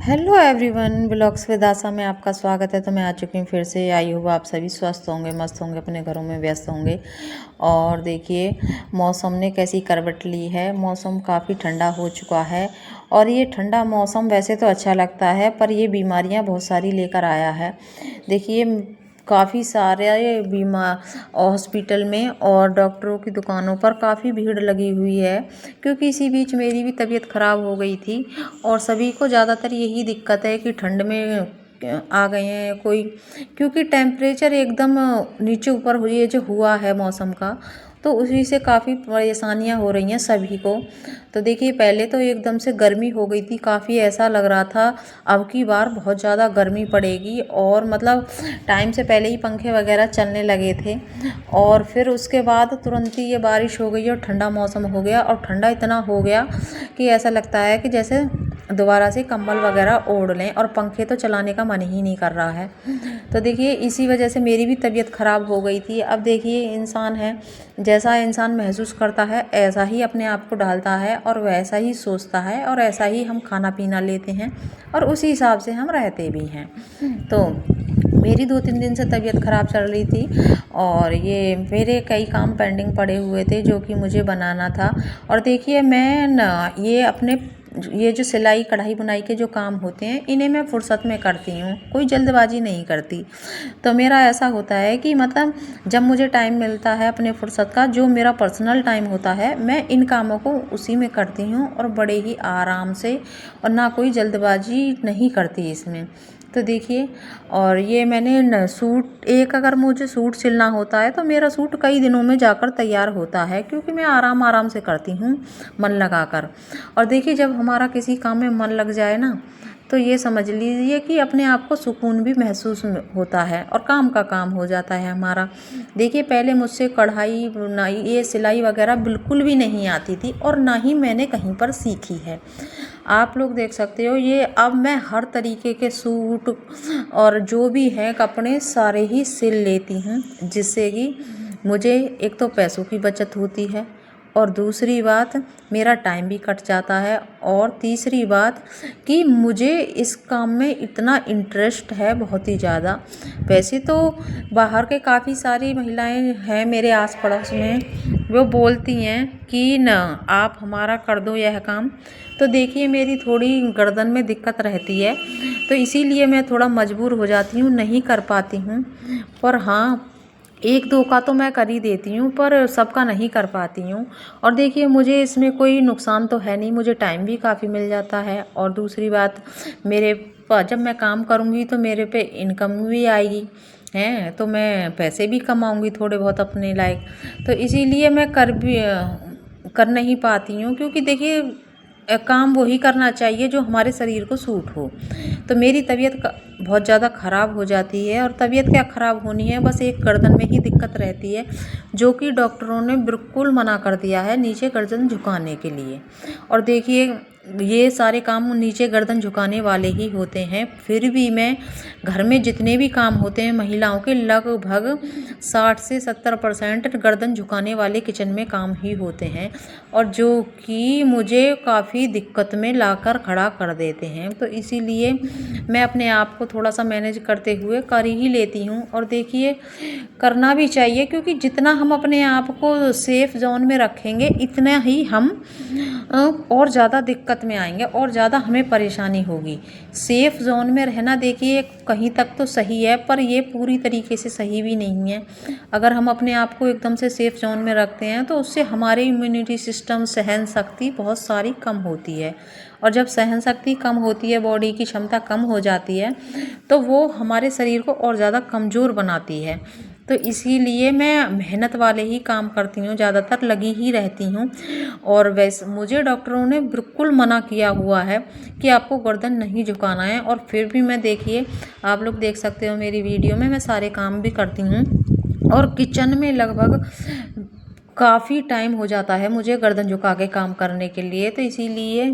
Hello everyone, blogs with आशा में आपका स्वागत है। तो मैं आ चुकी हूँ फिर से। आई होप आप सभी स्वस्थ होंगे, मस्त होंगे, अपने घरों में व्यस्त होंगे। और देखिए मौसम ने कैसी करवट ली है। मौसम काफ़ी ठंडा हो चुका है और ये ठंडा मौसम वैसे तो अच्छा लगता है, पर ये बीमारियाँ बहुत सारी लेकर आया है। देखिए काफ़ी सारे बीमार हॉस्पिटल में और डॉक्टरों की दुकानों पर काफ़ी भीड़ लगी हुई है, क्योंकि इसी बीच मेरी भी तबीयत ख़राब हो गई थी। और सभी को ज़्यादातर यही दिक्कत है कि ठंड में आ गए हैं कोई, क्योंकि टेम्परेचर एकदम नीचे ऊपर हुई जो हुआ है मौसम का, तो उसी से काफ़ी परेशानियां हो रही हैं सभी को। तो देखिए पहले तो एकदम से गर्मी हो गई थी, काफ़ी ऐसा लग रहा था अब की बार बहुत ज़्यादा गर्मी पड़ेगी, और मतलब टाइम से पहले ही पंखे वगैरह चलने लगे थे। और फिर उसके बाद तुरंत ही ये बारिश हो गई और ठंडा मौसम हो गया, और ठंडा इतना हो गया कि ऐसा लगता है कि जैसे दोबारा से कंबल वगैरह ओढ़ लें, और पंखे तो चलाने का मन ही नहीं कर रहा है। तो देखिए इसी वजह से मेरी भी तबीयत ख़राब हो गई थी। अब देखिए इंसान है, जैसा इंसान महसूस करता है ऐसा ही अपने आप को डालता है, और वैसा ही सोचता है, और ऐसा ही हम खाना पीना लेते हैं, और उसी हिसाब से हम रहते भी हैं। तो मेरी 2-3 दिन से तबीयत ख़राब चल रही थी, और ये मेरे कई काम पेंडिंग पड़े हुए थे जो कि मुझे बनाना था। और देखिए मैं ना ये जो सिलाई कढ़ाई बुनाई के जो काम होते हैं, इन्हें मैं फुर्सत में करती हूँ, कोई जल्दबाजी नहीं करती। तो मेरा ऐसा होता है कि मतलब जब मुझे टाइम मिलता है अपने फुर्सत का, जो मेरा पर्सनल टाइम होता है, मैं इन कामों को उसी में करती हूँ, और बड़े ही आराम से, और ना कोई जल्दबाजी नहीं करती इसमें। तो देखिए, और ये मैंने सूट अगर मुझे सूट सिलना होता है तो मेरा सूट कई दिनों में जाकर तैयार होता है, क्योंकि मैं आराम आराम से करती हूँ, मन लगाकर। और देखिए जब हमारा किसी काम में मन लग जाए ना, तो ये समझ लीजिए कि अपने आप को सुकून भी महसूस होता है, और काम का काम हो जाता है हमारा। देखिए पहले मुझसे कढ़ाई बुनाई ये सिलाई वगैरह बिल्कुल भी नहीं आती थी, और ना ही मैंने कहीं पर सीखी है। आप लोग देख सकते हो, ये अब मैं हर तरीके के सूट और जो भी हैं कपड़े सारे ही सिल लेती हूँ, जिससे कि मुझे एक तो पैसों की बचत होती है, और दूसरी बात मेरा टाइम भी कट जाता है, और तीसरी बात कि मुझे इस काम में इतना इंटरेस्ट है बहुत ही ज़्यादा। वैसे तो बाहर के काफ़ी सारी महिलाएं हैं मेरे आस पड़ोस में, वो बोलती हैं कि ना आप हमारा कर दो यह काम। तो देखिए मेरी थोड़ी गर्दन में दिक्कत रहती है, तो इसीलिए मैं थोड़ा मजबूर हो जाती हूँ, नहीं कर पाती हूँ। पर हाँ, एक दो का तो मैं कर ही देती हूँ, पर सबका नहीं कर पाती हूँ। और देखिए मुझे इसमें कोई नुकसान तो है नहीं, मुझे टाइम भी काफ़ी मिल जाता है, और दूसरी बात जब मैं काम करूँगी तो मेरे पे इनकम भी आएगी हैं, तो मैं पैसे भी कमाऊँगी थोड़े बहुत अपने लायक। तो इसीलिए मैं कर नहीं पाती हूँ, क्योंकि देखिए काम वही करना चाहिए जो हमारे शरीर को सूट हो। तो मेरी तबीयत बहुत ज़्यादा ख़राब हो जाती है, और तबीयत क्या ख़राब होनी है, बस एक गर्दन में ही दिक्कत रहती है, जो कि डॉक्टरों ने बिल्कुल मना कर दिया है नीचे गर्दन झुकाने के लिए। और देखिए ये सारे काम नीचे गर्दन झुकाने वाले ही होते हैं, फिर भी मैं घर में जितने भी काम होते हैं महिलाओं के, लगभग 60 से 70% गर्दन झुकाने वाले किचन में काम ही होते हैं, और जो कि मुझे काफ़ी दिक्कत में लाकर खड़ा कर देते हैं। तो इसीलिए मैं अपने आप को थोड़ा सा मैनेज करते हुए कर ही लेती हूँ। और देखिए करना भी चाहिए, क्योंकि जितना हम अपने आप को सेफ़ जोन में रखेंगे, इतना ही हम और ज़्यादा दिक्कत में आएंगे, और ज़्यादा हमें परेशानी होगी। सेफ़ जोन में रहना देखिए कहीं तक तो सही है, पर ये पूरी तरीके से सही भी नहीं है। अगर हम अपने आप को एकदम से सेफ़ जोन में रखते हैं तो उससे हमारे इम्यूनिटी सिस्टम, सहन शक्ति बहुत सारी कम होती है, और जब सहन शक्ति कम होती है, बॉडी की क्षमता कम हो जाती है, तो वो हमारे शरीर को और ज़्यादा कमज़ोर बनाती है। तो इसीलिए मैं मेहनत वाले ही काम करती हूँ, ज़्यादातर लगी ही रहती हूँ। और वैसे मुझे डॉक्टरों ने बिल्कुल मना किया हुआ है कि आपको गर्दन नहीं झुकाना है, और फिर भी मैं देखिए आप लोग देख सकते हो मेरी वीडियो में मैं सारे काम भी करती हूँ। और किचन में लगभग काफ़ी टाइम हो जाता है मुझे गर्दन झुका के काम करने के लिए, तो इसीलिए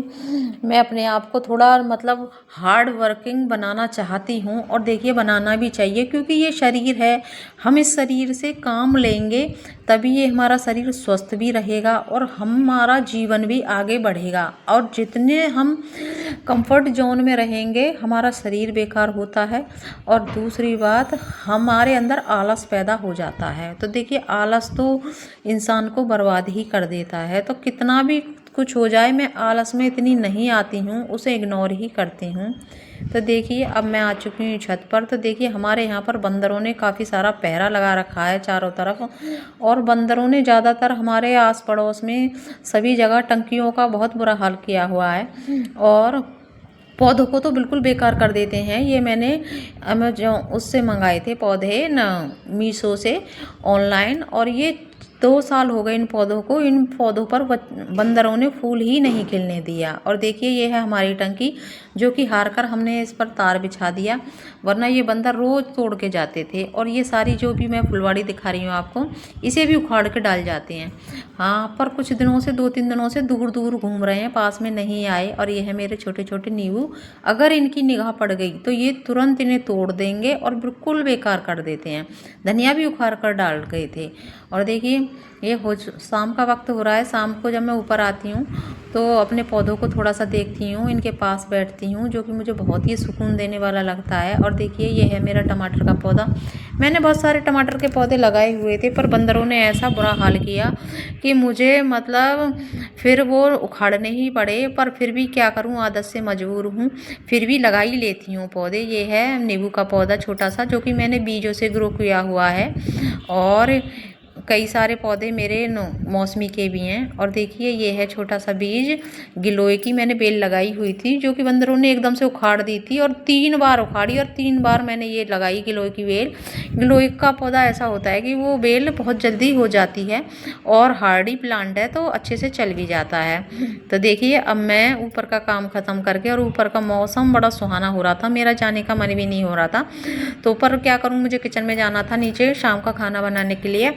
मैं अपने आप को थोड़ा मतलब हार्ड वर्किंग बनाना चाहती हूँ। और देखिए बनाना भी चाहिए, क्योंकि ये शरीर है, हम इस शरीर से काम लेंगे तभी ये हमारा शरीर स्वस्थ भी रहेगा और हमारा जीवन भी आगे बढ़ेगा। और जितने हम कंफर्ट जोन में रहेंगे हमारा शरीर बेकार होता है, और दूसरी बात हमारे अंदर आलस पैदा हो जाता है। तो देखिए आलस तो इंसान को बर्बाद ही कर देता है। तो कितना भी कुछ हो जाए मैं आलस में इतनी नहीं आती हूँ, उसे इग्नोर ही करती हूँ। तो देखिए अब मैं आ चुकी हूँ छत पर। तो देखिए हमारे यहाँ पर बंदरों ने काफ़ी सारा पहरा लगा रखा है चारों तरफ, और बंदरों ने ज़्यादातर हमारे आस पड़ोस में सभी जगह टंकियों का बहुत बुरा हाल किया हुआ है, और पौधों को तो बिल्कुल बेकार कर देते हैं। ये मैंने अमेजोन उससे मंगाए थे पौधे न, मीशो से ऑनलाइन, और ये 2 साल हो गए इन पौधों को। इन पौधों पर बंदरों ने फूल ही नहीं खिलने दिया। और देखिए ये है हमारी टंकी, जो कि हार कर हमने इस पर तार बिछा दिया, वरना ये बंदर रोज़ तोड़ के जाते थे। और ये सारी जो भी मैं फुलवाड़ी दिखा रही हूँ आपको, इसे भी उखाड़ के डाल जाते हैं। हाँ, पर कुछ दिनों से 2-3 दिनों से दूर दूर घूम रहे हैं, पास में नहीं आए। और ये है मेरे छोटे छोटे नींबू, अगर इनकी निगाह पड़ गई तो ये तुरंत इन्हें तोड़ देंगे और बिल्कुल बेकार कर देते हैं। धनिया भी उखाड़ कर डाल गए थे। और देखिए ये शाम का वक्त हो रहा है। शाम को जब मैं ऊपर आती हूँ तो अपने पौधों को थोड़ा सा देखती हूँ, इनके पास बैठती हूँ, जो कि मुझे बहुत ही सुकून देने वाला लगता है। और देखिए ये है मेरा टमाटर का पौधा। मैंने बहुत सारे टमाटर के पौधे लगाए हुए थे, पर बंदरों ने ऐसा बुरा हाल किया कि मुझे मतलब फिर वो उखाड़ने ही पड़े। पर फिर भी क्या करूँ, आदत से मजबूर हूँ, फिर भी लगा ही लेती हूँ पौधे। ये है नींबू का पौधा छोटा सा, जो कि मैंने बीजों से ग्रो किया हुआ है। और कई सारे पौधे मेरे मौसमी के भी हैं। और देखिए ये है छोटा सा बीज गिलोय की, मैंने बेल लगाई हुई थी, जो कि बंदरों ने एकदम से उखाड़ दी थी, और 3 बार उखाड़ी, और 3 बार मैंने ये लगाई गिलोय की बेल। गिलोय का पौधा ऐसा होता है कि वो बेल बहुत जल्दी हो जाती है, और हार्डी प्लांट है तो अच्छे से चल भी जाता है। तो देखिए अब मैं ऊपर का काम ख़त्म करके, और ऊपर का मौसम बड़ा सुहाना हो रहा था, मेरा जाने का मन भी नहीं हो रहा था। तो ऊपर क्या करूँ, मुझे किचन में जाना था नीचे शाम का खाना बनाने के लिए।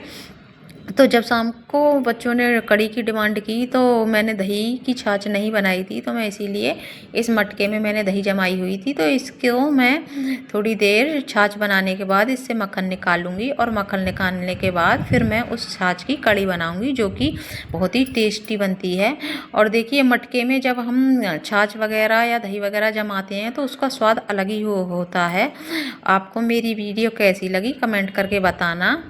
तो जब शाम को बच्चों ने कढ़ी की डिमांड की, तो मैंने दही की छाछ नहीं बनाई थी, तो मैं इसीलिए इस मटके में मैंने दही जमाई हुई थी, तो इसको मैं थोड़ी देर छाछ बनाने के बाद इससे मक्खन निकालूंगी, और मक्खन निकालने के बाद फिर मैं उस छाछ की कढ़ी बनाऊंगी, जो कि बहुत ही टेस्टी बनती है। और देखिए मटके में जब हम छाछ वगैरह या दही वगैरह जमाते हैं तो उसका स्वाद अलग ही होता है। आपको मेरी वीडियो कैसी लगी कमेंट करके बताना।